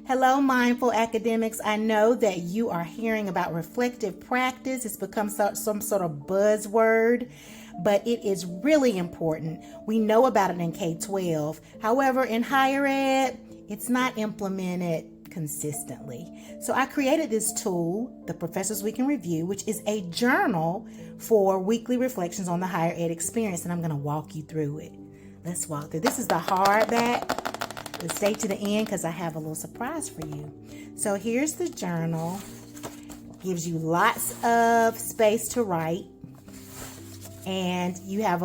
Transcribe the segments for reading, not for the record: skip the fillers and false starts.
Hello, mindful academics. I know that you are hearing about reflective practice. It's become some sort of buzzword, but it is really important. We know about it in K-12. However, in higher ed, it's not implemented consistently. So I created this tool, the Professors Week in Review, which is a journal for weekly reflections on the higher ed experience, and I'm going to walk you through it. Let's walk through. This is the hardback. But stay to the end because I have a little surprise for you. So here's the journal. Gives you lots of space to write. And you have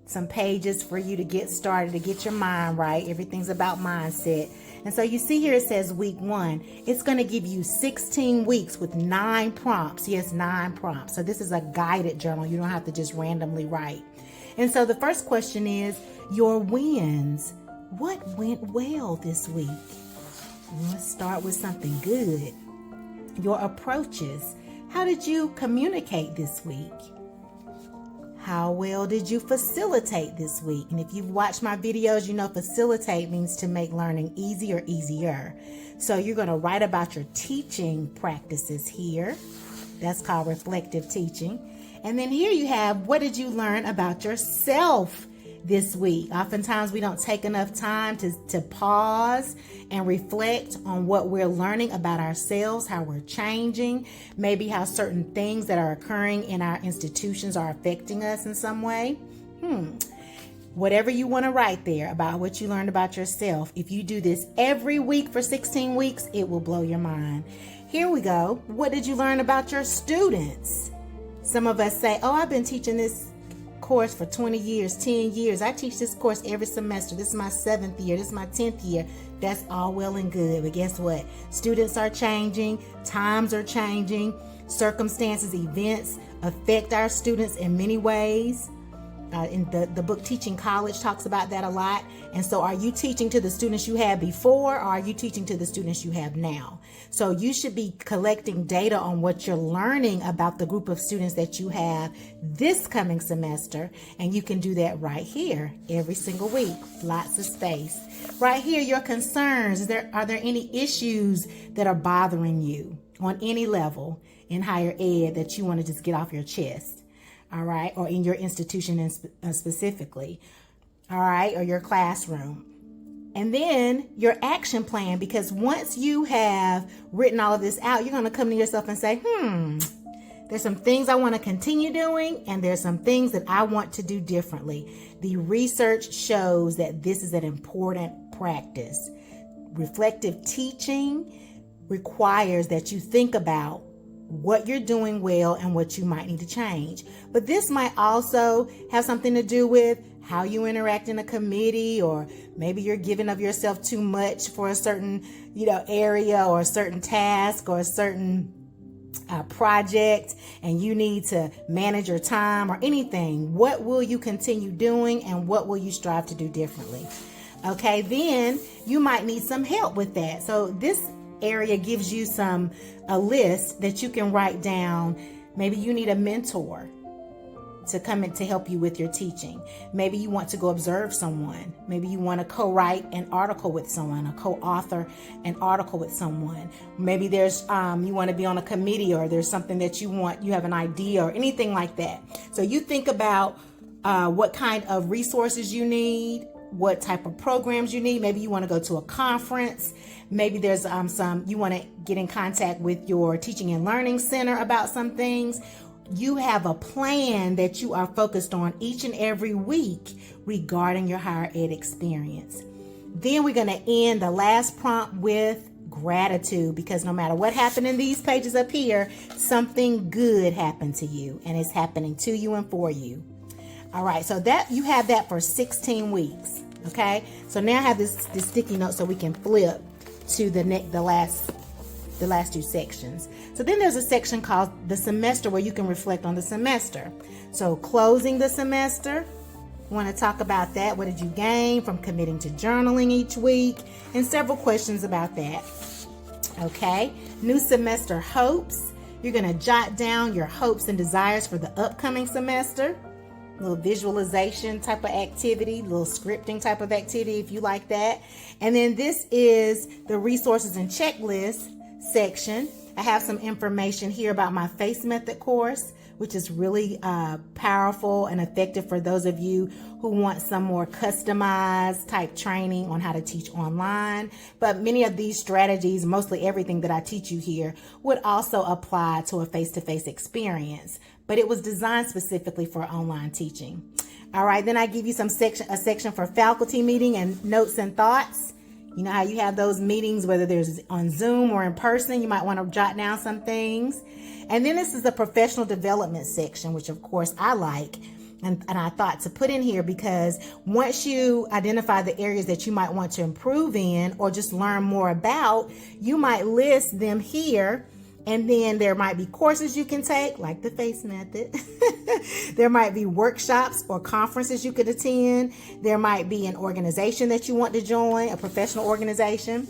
some pages for you to get started, to get your mind right. Everything's about mindset. And so you see here it says week 1. It's going to give you 16 weeks with 9 prompts. Yes, 9 prompts. So this is a guided journal. You don't have to just randomly write. And so the first question is your wins. What went well this week? Let's start with something good. Your approaches. How did you communicate this week? How well did you facilitate this week? And if you've watched my videos, you know facilitate means to make learning easy or easier. So you're going to write about your teaching practices here. That's called reflective teaching. And then here you have, what did you learn about yourself this week? Oftentimes we don't take enough time to pause and reflect on what we're learning about ourselves, how we're changing, maybe how certain things that are occurring in our institutions are affecting us in some way. Whatever you want to write there about what you learned about yourself, if you do this every week for 16 weeks, it will blow your mind. Here we go. What did you learn about your students? Some of us say, oh, I've been teaching this course for 20 years, 10 years. I teach this course every semester. This is my 7th year. This is my 10th year. That's all well and good. But guess what? Students are changing. Times are changing. Circumstances, events affect our students in many ways. In the book Teaching College talks about that a lot. And so are you teaching to the students you had before, or are you teaching to the students you have now? So you should be collecting data on what you're learning about the group of students that you have this coming semester. And you can do that right here every single week. Lots of space. Right here, your concerns. Are there any issues that are bothering you on any level in higher ed that you want to just get off your chest? All right, or in your institution specifically, all right, or your classroom. And then your action plan, because once you have written all of this out, you're going to come to yourself and say, there's some things I want to continue doing, and there's some things that I want to do differently. The research shows that this is an important practice. Reflective teaching requires that you think about what you're doing well and what you might need to change. But this might also have something to do with how you interact in a committee, or maybe you're giving of yourself too much for a certain, area or a certain task or a certain project, and you need to manage your time or anything. What will you continue doing, and what will you strive to do differently? Okay, then you might need some help with that. So this area gives you a list that you can write down. Maybe you need a mentor to come in to help you with your teaching. Maybe you want to go observe someone. Maybe you want to co-write an article with someone, or co-author an article with someone. Maybe there's you want to be on a committee, or there's something that you have an idea or anything like that. So you think about what kind of resources you need, what type of programs you need. Maybe you want to go to a conference. Maybe there's you want to get in contact with your teaching and learning center about some things. You have a plan that you are focused on each and every week regarding your higher ed experience. Then we're going to end the last prompt with gratitude, because no matter what happened in these pages up here, something good happened to you, and it's happening to you and for you. All right, so that you have that for 16 weeks. Okay, so now I have this sticky note so we can flip to the last 2 sections. So then there's a section called the semester, where you can reflect on the semester. So closing the semester, we want to talk about that. What did you gain from committing to journaling each week? And several questions about that. Okay, new semester hopes. You're going to jot down your hopes and desires for the upcoming semester. little visualization type of activity, little scripting type of activity if you like that. And then this is the resources and checklist section. I have some information here about my FACE method course, which is really powerful and effective for those of you who want some more customized type training on how to teach online. But many of these strategies, mostly everything that I teach you here, would also apply to a face-to-face experience, but it was designed specifically for online teaching. All right, then I give you a section for faculty meeting and notes and thoughts. You know how you have those meetings, whether there's on Zoom or in person, you might want to jot down some things. And then this is the professional development section, which of course I like. And I thought to put in here because once you identify the areas that you might want to improve in or just learn more about, you might list them here. And then there might be courses you can take, like the FACE method. There might be workshops or conferences you could attend. There might be an organization that you want to join, a professional organization.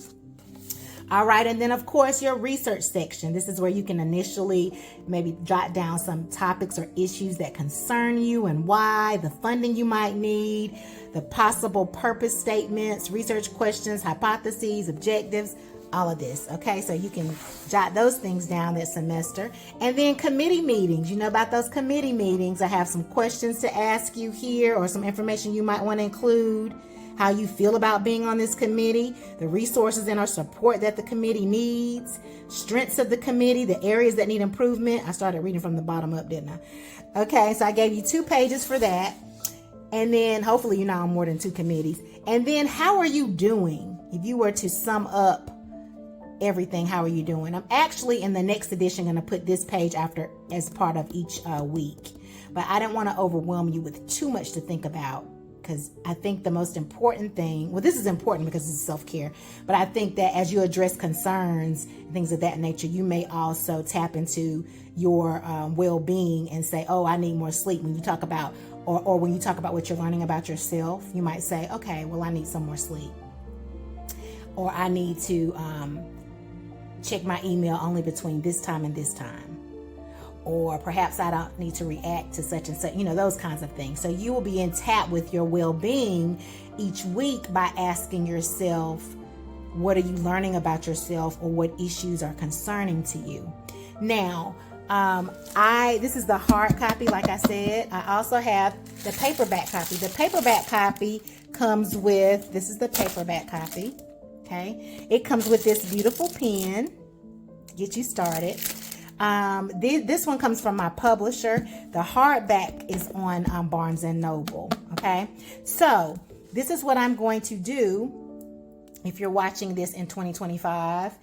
All right, and then of course your research section. This is where you can initially maybe jot down some topics or issues that concern you and why, the funding you might need, the possible purpose statements, research questions, hypotheses, objectives, all of this. Okay, so you can jot those things down this semester. And then committee meetings. You know about those committee meetings. I have some questions to ask you here or some information you might want to include. How you feel about being on this committee, the resources and or support that the committee needs, strengths of the committee, the areas that need improvement. I started reading from the bottom up, didn't I? Okay, so I gave you 2 pages for that. And then hopefully you know I'm more than 2 committees. And then how are you doing? If you were to sum up everything, how are you doing? I'm actually in the next edition going to put this page after as part of each week. But I didn't want to overwhelm you with too much to think about. Because I think the most important thing, well, this is important because it's self-care, but I think that as you address concerns, things of that nature, you may also tap into your well-being and say, oh, I need more sleep. When you talk about, or when you talk about what you're learning about yourself, you might say, okay, well, I need some more sleep. Or I need to check my email only between this time and this time. Or perhaps I don't need to react to such and such, you know, those kinds of things. So you will be in tap with your well-being each week by asking yourself, what are you learning about yourself or what issues are concerning to you? Now, this is the hard copy, like I said. I also have the paperback copy. The paperback copy comes with, this is the paperback copy, okay? It comes with this beautiful pen to get you started. This one comes from my publisher. The hardback is on Barnes & Noble, okay? So this is what I'm going to do if you're watching this in 2025,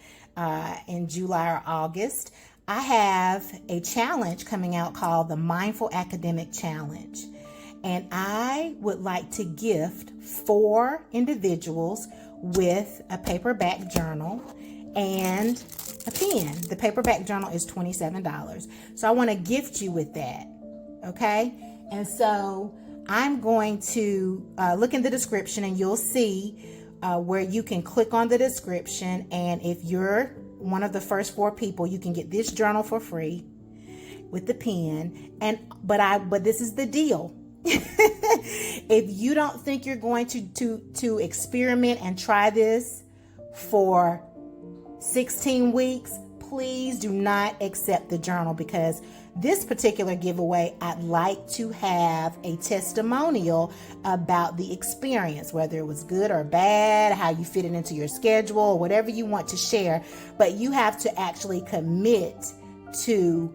in July or August. I have a challenge coming out called the Mindful Academic Challenge. And I would like to gift 4 individuals with a paperback journal and a pen. The paperback journal is $27. So I want to gift you with that. Okay. And so I'm going to look in the description and you'll see where you can click on the description. And if you're one of the first 4 people, you can get this journal for free with the pen. But this is the deal. If you don't think you're going to experiment and try this for 16 weeks, please do not accept the journal, because this particular giveaway, I'd like to have a testimonial about the experience, whether it was good or bad, how you fit it into your schedule, or whatever you want to share. But you have to actually commit to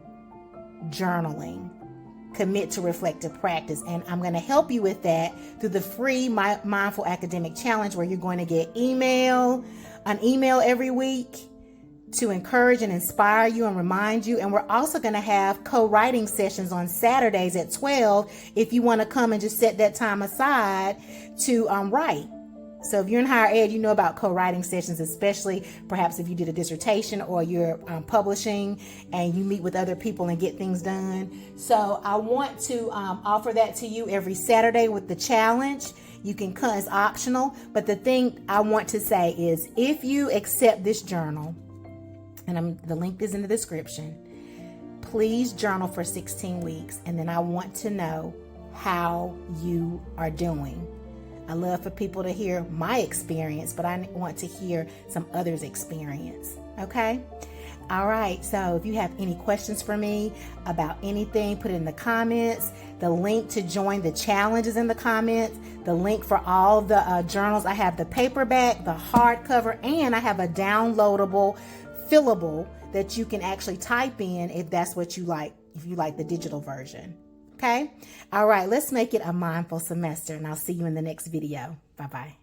journaling, commit to reflective practice. And I'm going to help you with that through the free Mindful Academic Challenge, where you're going to get an email every week to encourage and inspire you and remind you. And we're also going to have co-writing sessions on Saturdays at 12 if you want to come and just set that time aside to write. So if you're in higher ed, you know about co-writing sessions, especially perhaps if you did a dissertation or you're publishing and you meet with other people and get things done. So I want to offer that to you every Saturday with the challenge. You can come, it's optional. But the thing I want to say is, if you accept this journal, and the link is in the description, please journal for 16 weeks. And then I want to know how you are doing. I love for people to hear my experience, but I want to hear some others' experience. Okay? All right. So if you have any questions for me about anything, put it in the comments. The link to join the challenge is in the comments. The link for all the journals. I have the paperback, the hardcover, and I have a downloadable, fillable that you can actually type in if that's what you like, if you like the digital version. Okay? All right, let's make it a mindful semester, and I'll see you in the next video. Bye-bye.